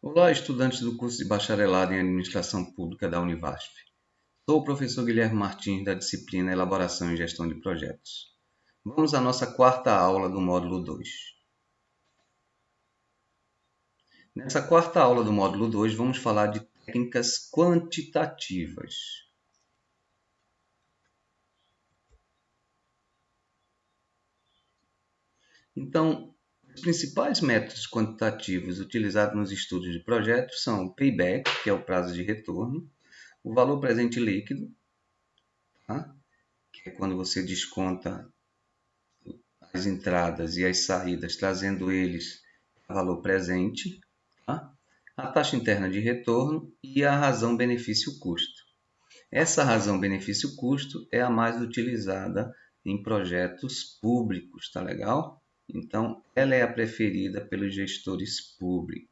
Olá, estudantes do curso de Bacharelado em Administração Pública da Univasf. Sou o professor Guilherme Martins, da disciplina Elaboração e Gestão de Projetos. Vamos à nossa quarta aula do módulo 2. Nessa quarta aula do módulo 2, vamos falar de técnicas quantitativas. Então, os principais métodos quantitativos utilizados nos estudos de projetos são o payback, que é o prazo de retorno, o valor presente líquido, tá? Que é quando você desconta as entradas e as saídas, trazendo eles a valor presente, tá? A taxa interna de retorno e a razão benefício-custo. Essa razão benefício-custo é a mais utilizada em projetos públicos, tá legal? Então, ela é a preferida pelos gestores públicos,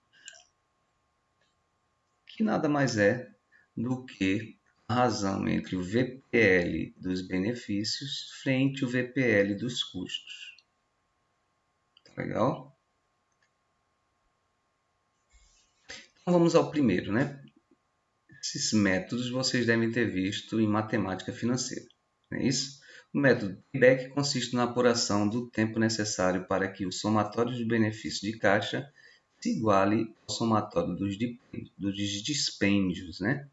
que nada mais é do que a razão entre o VPL dos benefícios frente ao VPL dos custos. Tá legal? Então, vamos ao primeiro, né? Esses métodos vocês devem ter visto em matemática financeira, não é isso? O método payback consiste na apuração do tempo necessário para que o somatório de benefícios de caixa se iguale ao somatório dos dispêndios, né?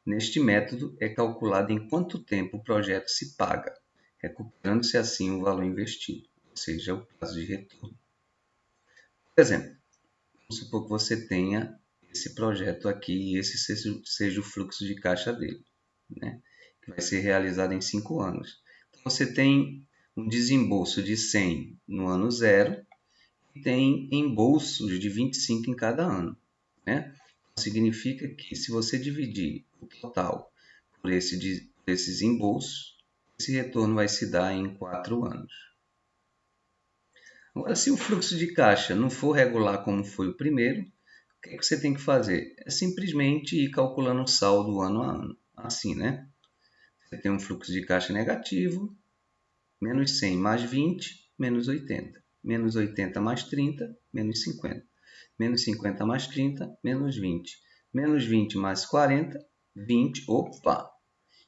Neste método é calculado em quanto tempo o projeto se paga, recuperando-se assim o valor investido, ou seja, o prazo de retorno. Por exemplo, vamos supor que você tenha esse projeto aqui e esse seja o fluxo de caixa dele, né? Que vai ser realizado em 5 anos. Então, você tem um desembolso de 100 no ano zero e tem embolsos de 25 em cada ano, né? Então, significa que se você dividir o total por esses embolsos, esse retorno vai se dar em 4 anos. Agora, se o fluxo de caixa não for regular como foi o primeiro, o que você tem que fazer? É simplesmente ir calculando o saldo ano a ano. Assim, né? Você tem um fluxo de caixa negativo, menos 100 mais 20, menos 80. Menos 80 mais 30, menos 50. Menos 50 mais 30, menos 20. Menos 20 mais 40, 20. Opa!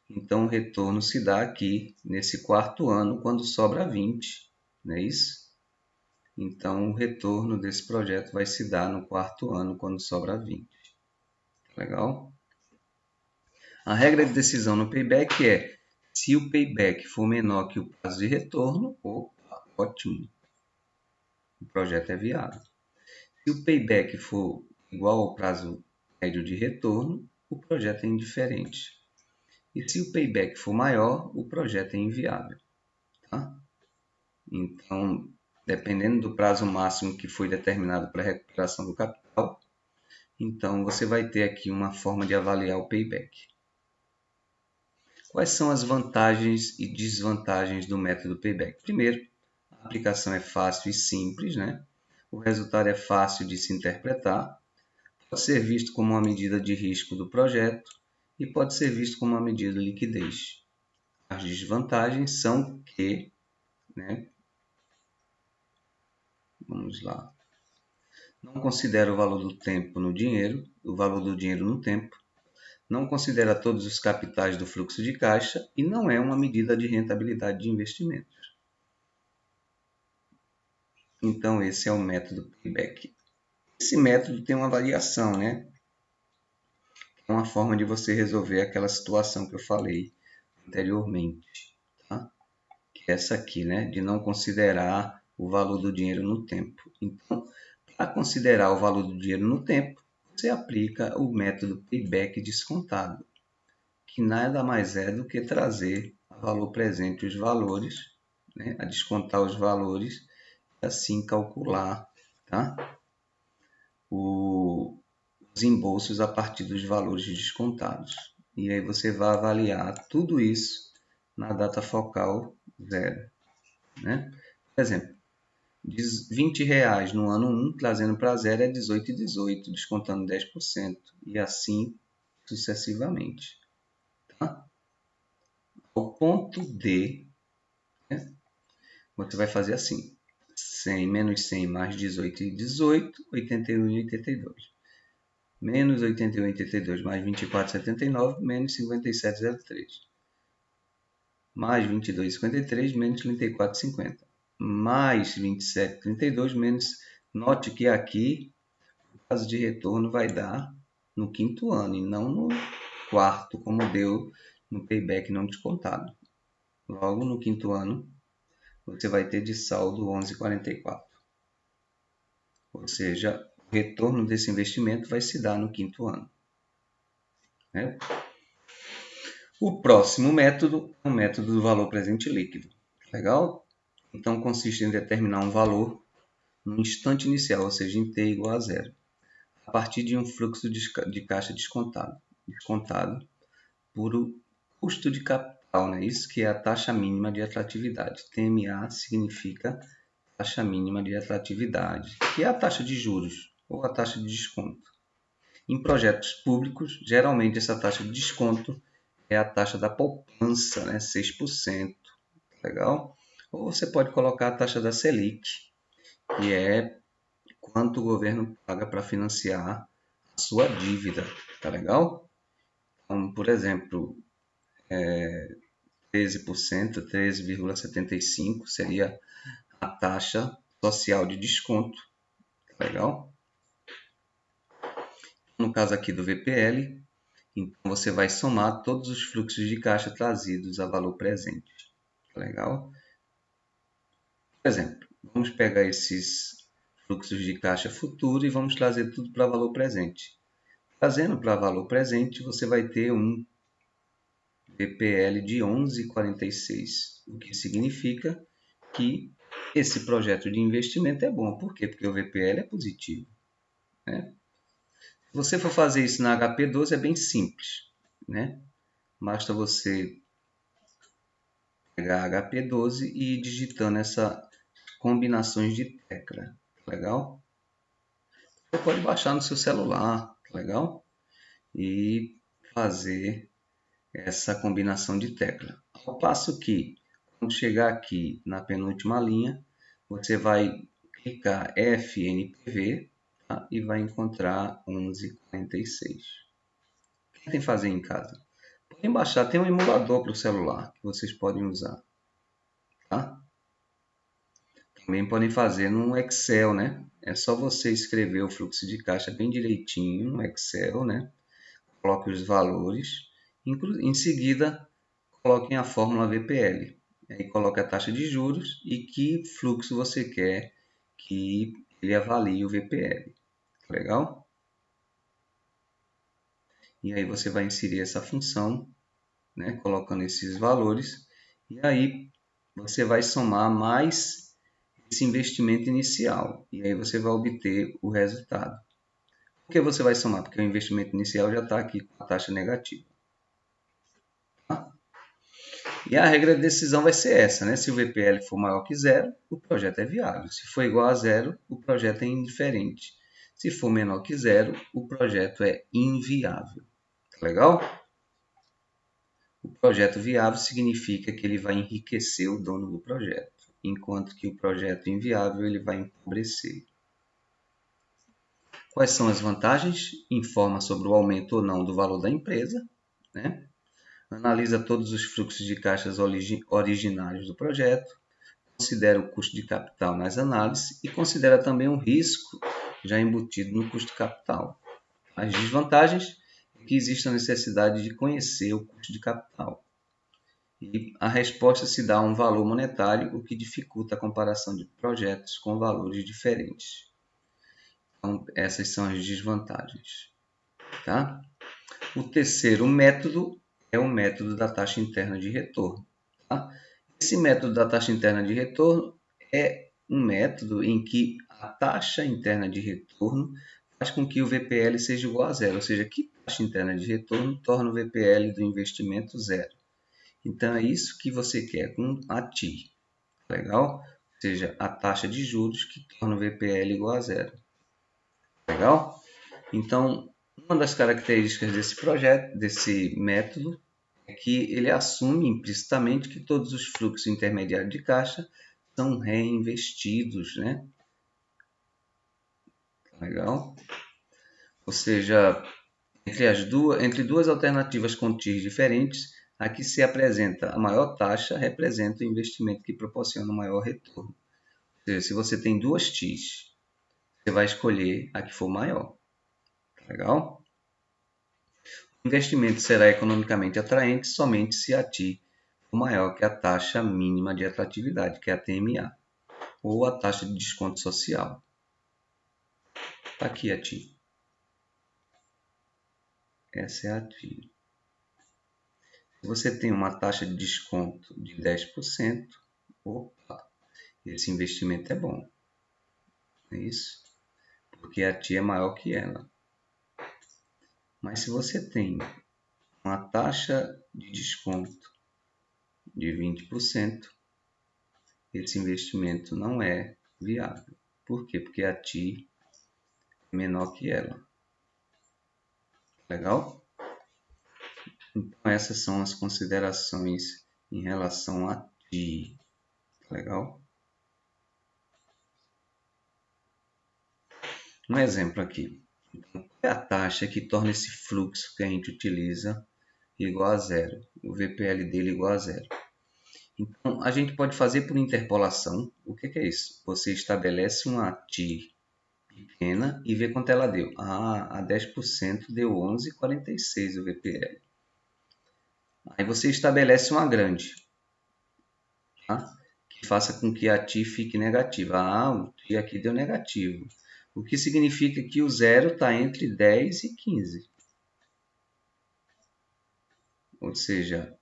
Então, o retorno se dá aqui, nesse quarto ano, quando sobra 20. Não é isso? Então, o retorno desse projeto vai se dar no quarto ano, quando sobra 20. Legal? A regra de decisão no payback é: se o payback for menor que o prazo de retorno, opa, ótimo, o projeto é viável. Se o payback for igual ao prazo médio de retorno, o projeto é indiferente. E se o payback for maior, o projeto é inviável. Tá? Então, dependendo do prazo máximo que foi determinado para a recuperação do capital, então você vai ter aqui uma forma de avaliar o payback. Quais são as vantagens e desvantagens do método payback? Primeiro, a aplicação é fácil e simples, né? O resultado é fácil de se interpretar, pode ser visto como uma medida de risco do projeto e pode ser visto como uma medida de liquidez. As desvantagens são que, né? Vamos lá. Não considera o valor do tempo no dinheiro, o valor do dinheiro no tempo, não considera todos os capitais do fluxo de caixa e não é uma medida de rentabilidade de investimentos. Então, esse é o método payback. Esse método tem uma variação, né? É uma forma de você resolver aquela situação que eu falei anteriormente, tá? Que é essa aqui, né? De não considerar o valor do dinheiro no tempo. Então, para considerar o valor do dinheiro no tempo, você aplica o método payback descontado, que nada mais é do que trazer a valor presente os valores, né? A descontar os valores e assim calcular, tá? Os embolsos a partir dos valores descontados. E aí você vai avaliar tudo isso na data focal zero, né? Por exemplo, R$ 20 no ano 1, trazendo para zero é 18,18, descontando 10%, e assim sucessivamente. Tá? Ao ponto D, né, você vai fazer assim: 100 menos 100 mais 18 e 18, 81 e 82. menos 81,82 mais 24,79 menos 57,03 mais 22,53 menos 34,50 mais 27,32 menos... Note que aqui o prazo de retorno vai dar no quinto ano e não no quarto, como deu no payback não descontado. Logo no quinto ano, você vai ter de saldo 11,44. Ou seja, o retorno desse investimento vai se dar no quinto ano, né? O próximo método é o método do valor presente líquido. Legal? Então, consiste em determinar um valor no instante inicial, ou seja, em t igual a zero, a partir de um fluxo de caixa descontado por o custo de capital, né? Isso que é a taxa mínima de atratividade. TMA significa taxa mínima de atratividade, que é a taxa de juros ou a taxa de desconto. Em projetos públicos, geralmente essa taxa de desconto é a taxa da poupança, né? 6%. Legal? Ou você pode colocar a taxa da Selic, que é quanto o governo paga para financiar a sua dívida. Tá legal? Então, por exemplo, 13%, 13,75% seria a taxa social de desconto. Tá legal? No caso aqui do VPL, então você vai somar todos os fluxos de caixa trazidos a valor presente. Tá legal? Por exemplo, vamos pegar esses fluxos de caixa futuro e vamos trazer tudo para valor presente. Trazendo para valor presente, você vai ter um VPL de 11,46, o que significa que esse projeto de investimento é bom. Por quê? Porque o VPL é positivo, né? Se você for fazer isso na HP12 é bem simples, né? Basta você pegar HP12 e ir digitando essas combinações de tecla, legal? Você pode baixar no seu celular, legal? E fazer essa combinação de tecla. Ao passo que, quando chegar aqui na penúltima linha, você vai clicar FNPV, tá? E vai encontrar 11,46. Tentem fazer em casa. Podem baixar, tem um emulador para o celular que vocês podem usar, tá? Também podem fazer no Excel, né? É só você escrever o fluxo de caixa bem direitinho no Excel, né? Coloque os valores, em seguida coloquem a fórmula VPL. Aí coloque a taxa de juros e que fluxo você quer que ele avalie o VPL. Legal? E aí você vai inserir essa função, né? Colocando esses valores. E aí você vai somar mais esse investimento inicial. E aí você vai obter o resultado. Por que você vai somar? Porque o investimento inicial já está aqui com a taxa negativa. Tá? E a regra de decisão vai ser essa, né? Se o VPL for maior que zero, o projeto é viável. Se for igual a zero, o projeto é indiferente. Se for menor que zero, o projeto é inviável. Legal? O projeto viável significa que ele vai enriquecer o dono do projeto, enquanto que o projeto inviável ele vai empobrecer. Quais são as vantagens? Informa sobre o aumento ou não do valor da empresa, né? Analisa todos os fluxos de caixas originários do projeto, considera o custo de capital nas análises e considera também um risco já embutido no custo de capital. As desvantagens é que existe a necessidade de conhecer o custo de capital. E a resposta se dá a um valor monetário, o que dificulta a comparação de projetos com valores diferentes. Então, essas são as desvantagens. Tá? O terceiro método é o método da taxa interna de retorno. Tá? Esse método da taxa interna de retorno é um método em que a taxa interna de retorno faz com que o VPL seja igual a zero, ou seja, que taxa interna de retorno torna o VPL do investimento zero. Então, é isso que você quer com a TI. Legal? Ou seja, a taxa de juros que torna o VPL igual a zero. Legal? Então, uma das características desse projeto, desse método, é que ele assume implicitamente que todos os fluxos intermediários de caixa são reinvestidos, né? Legal? Ou seja, entre duas alternativas com TIRs diferentes, a que se apresenta a maior taxa representa o investimento que proporciona o maior retorno. Ou seja, se você tem duas TIRs, você vai escolher a que for maior. Legal? O investimento será economicamente atraente somente se a TI for maior que a taxa mínima de atratividade, que é a TMA, ou a taxa de desconto social. Está aqui a TI. Essa é a TI. Se você tem uma taxa de desconto de 10%, opa, esse investimento é bom. É isso? Porque a TI é maior que ela. Mas se você tem uma taxa de desconto de 20%, esse investimento não é viável. Por quê? Porque a TI é menor que ela. Legal? Então, essas são as considerações em relação a TI. Legal? Um exemplo aqui. Qual é a taxa que torna esse fluxo que a gente utiliza igual a zero? O VPL dele igual a zero. Então, a gente pode fazer por interpolação. O que é isso? Você estabelece uma TI pequena e vê quanto ela deu. A 10% deu 11,46 o VPL. Aí você estabelece uma grande, tá? Que faça com que a TI fique negativa. O TI aqui deu negativo. O que significa que o zero está entre 10 e 15. Ou seja,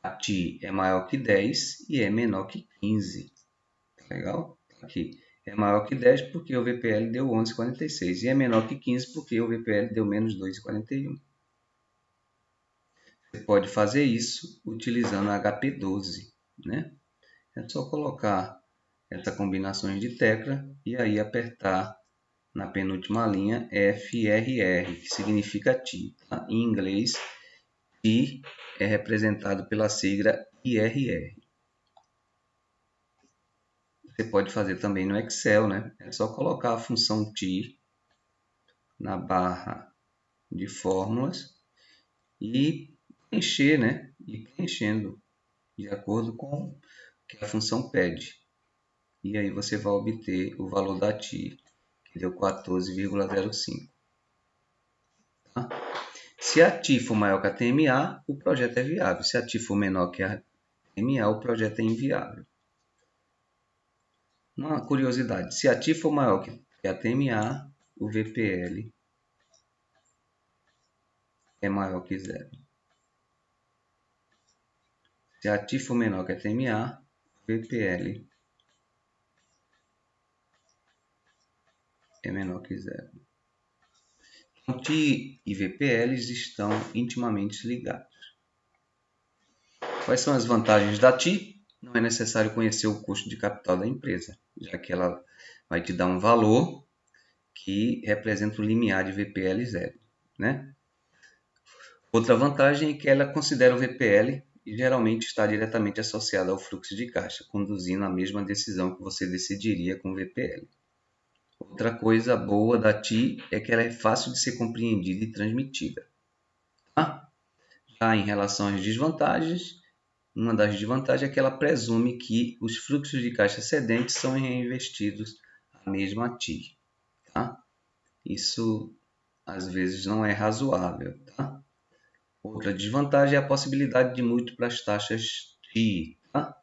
a TI é maior que 10 e é menor que 15. Legal? Aqui. É maior que 10 porque o VPL deu 11,46 e é menor que 15 porque o VPL deu menos 2,41. Você pode fazer isso utilizando HP12, né? É só colocar essa combinação de tecla e aí apertar na penúltima linha FRR, que significa TI. Tá? Em inglês, TI é representado pela sigla IRR. Você pode fazer também no Excel, né? É só colocar a função TI na barra de fórmulas e preencher, né? E preenchendo de acordo com o que a função pede. E aí você vai obter o valor da TI, que deu 14,05. Tá? Se a TI for maior que a TMA, o projeto é viável. Se a TI for menor que a TMA, o projeto é inviável. Uma curiosidade, se a TI for maior que a TMA, o VPL é maior que zero. Se a TI for menor que a TMA, o VPL é menor que zero. Então, TI e VPLs estão intimamente ligados. Quais são as vantagens da TI? Não é necessário conhecer o custo de capital da empresa, já que ela vai te dar um valor que representa o limiar de VPL zero, né? Outra vantagem é que ela considera o VPL e geralmente está diretamente associada ao fluxo de caixa, conduzindo a mesma decisão que você decidiria com o VPL. Outra coisa boa da TI é que ela é fácil de ser compreendida e transmitida. Tá? Já em relação às desvantagens, uma das desvantagens é que ela presume que os fluxos de caixa excedentes são reinvestidos à mesma TI. Tá? Isso às vezes não é razoável. Tá? Outra desvantagem é a possibilidade de múltiplas taxas TI, tá?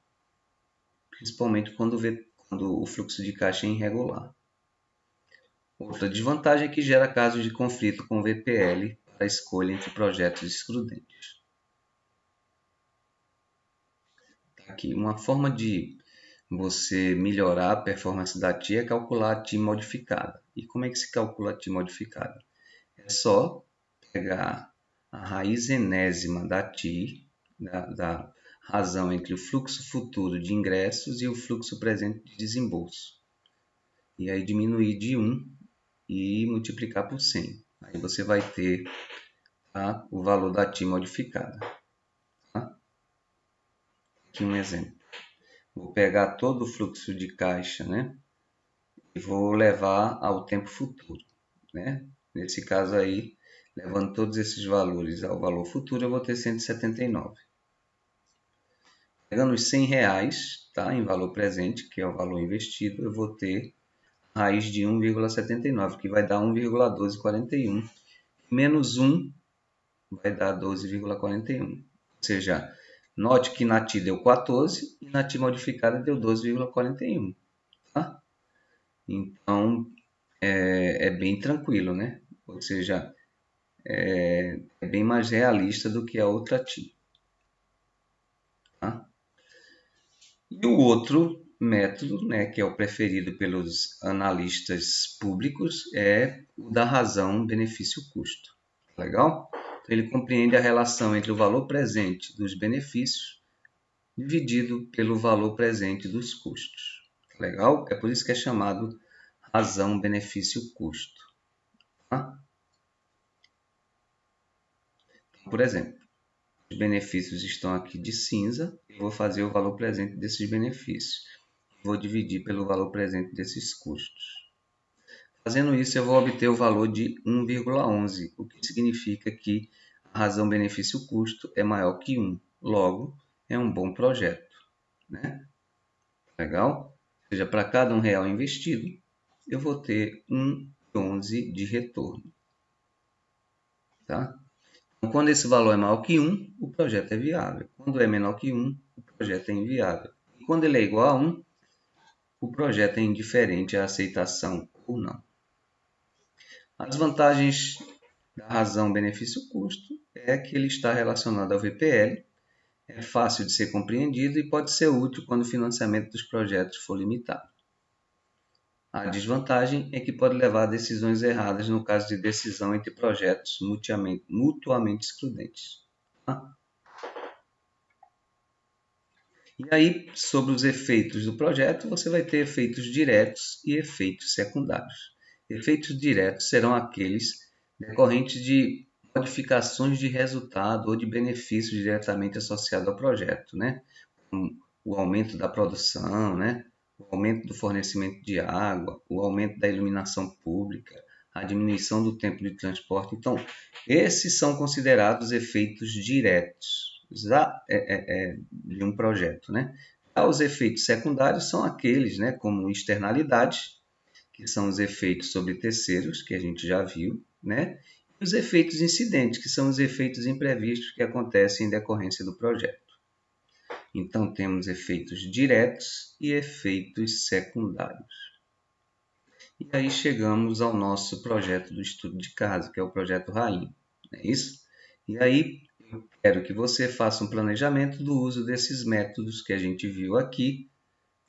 Principalmente quando o fluxo de caixa é irregular. Outra desvantagem é que gera casos de conflito com o VPL para a escolha entre projetos excludentes. Aqui, uma forma de você melhorar a performance da TI é calcular a TI modificada. E como é que se calcula a TI modificada? É só pegar a raiz enésima da TI, da razão entre o fluxo futuro de ingressos e o fluxo presente de desembolso. E aí diminuir de 1 e multiplicar por 100. Aí você vai ter, tá, o valor da TI modificada. Tá? Aqui um exemplo. Vou pegar todo o fluxo de caixa, né? E vou levar ao tempo futuro, né? Nesse caso aí, levando todos esses valores ao valor futuro, eu vou ter 179. Pegando os R$ 100, tá, em valor presente, que é o valor investido, eu vou ter raiz de 1,79, que vai dar 1,1241. Menos 1 vai dar 12,41. Ou seja, note que na TI deu 14 e na TI modificada deu 12,41. Tá? Então, é bem tranquilo, né? Ou seja, é bem mais realista do que a outra TI. Tá? E o outro método, né, que é o preferido pelos analistas públicos, é o da razão benefício-custo. Legal? Então, ele compreende a relação entre o valor presente dos benefícios dividido pelo valor presente dos custos. Legal? É por isso que é chamado razão benefício-custo. Tá? Por exemplo, os benefícios estão aqui de cinza, eu vou fazer o valor presente desses benefícios. Vou dividir pelo valor presente desses custos. Fazendo isso, eu vou obter o valor de 1,11, o que significa que a razão benefício-custo é maior que 1. Logo, é um bom projeto. Né? Legal? Ou seja, para cada R$ 1 investido, eu vou ter 1,11 de retorno. Tá? Então, quando esse valor é maior que 1, o projeto é viável. Quando é menor que 1, o projeto é inviável. E quando ele é igual a 1, o projeto é indiferente à aceitação ou não. As vantagens da razão benefício-custo é que ele está relacionado ao VPL, é fácil de ser compreendido e pode ser útil quando o financiamento dos projetos for limitado. A desvantagem é que pode levar a decisões erradas no caso de decisão entre projetos mutuamente excludentes. Tá? E aí, sobre os efeitos do projeto, você vai ter efeitos diretos e efeitos secundários. Efeitos diretos serão aqueles decorrentes de modificações de resultado ou de benefícios diretamente associados ao projeto, né? Como o aumento da produção, né? O aumento do fornecimento de água, o aumento da iluminação pública, a diminuição do tempo de transporte. Então, esses são considerados efeitos diretos de um projeto, né? Já os efeitos secundários são aqueles, né, como externalidades, que são os efeitos sobre terceiros, que a gente já viu, né? E os efeitos incidentes, que são os efeitos imprevistos que acontecem em decorrência do projeto. Então, temos efeitos diretos e efeitos secundários. E aí chegamos ao nosso projeto do estudo de caso, que é o projeto Rainha, não é isso? E aí, eu quero que você faça um planejamento do uso desses métodos que a gente viu aqui,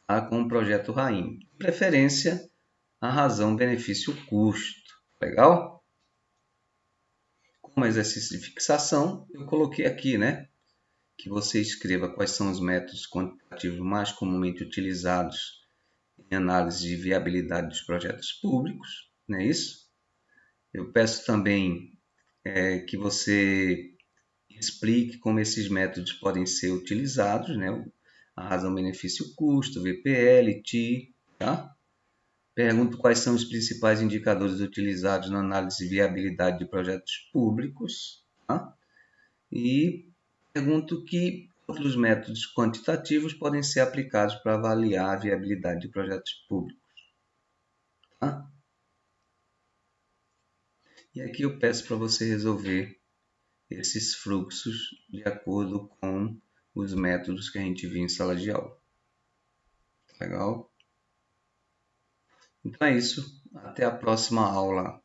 tá, com o projeto Rainha. De preferência, a razão benefício-custo. Legal? Como exercício de fixação, eu coloquei aqui, né, que você escreva quais são os métodos quantitativos mais comumente utilizados em análise de viabilidade dos projetos públicos, não é isso? Eu peço também que você explique como esses métodos podem ser utilizados, né? A razão benefício-custo, VPL, TI, tá? Pergunto quais são os principais indicadores utilizados na análise de viabilidade de projetos públicos, tá? E pergunto que outros métodos quantitativos podem ser aplicados para avaliar a viabilidade de projetos públicos, tá? E aqui eu peço para você resolver esses fluxos de acordo com os métodos que a gente viu em sala de aula. Legal? Então é isso. Até a próxima aula.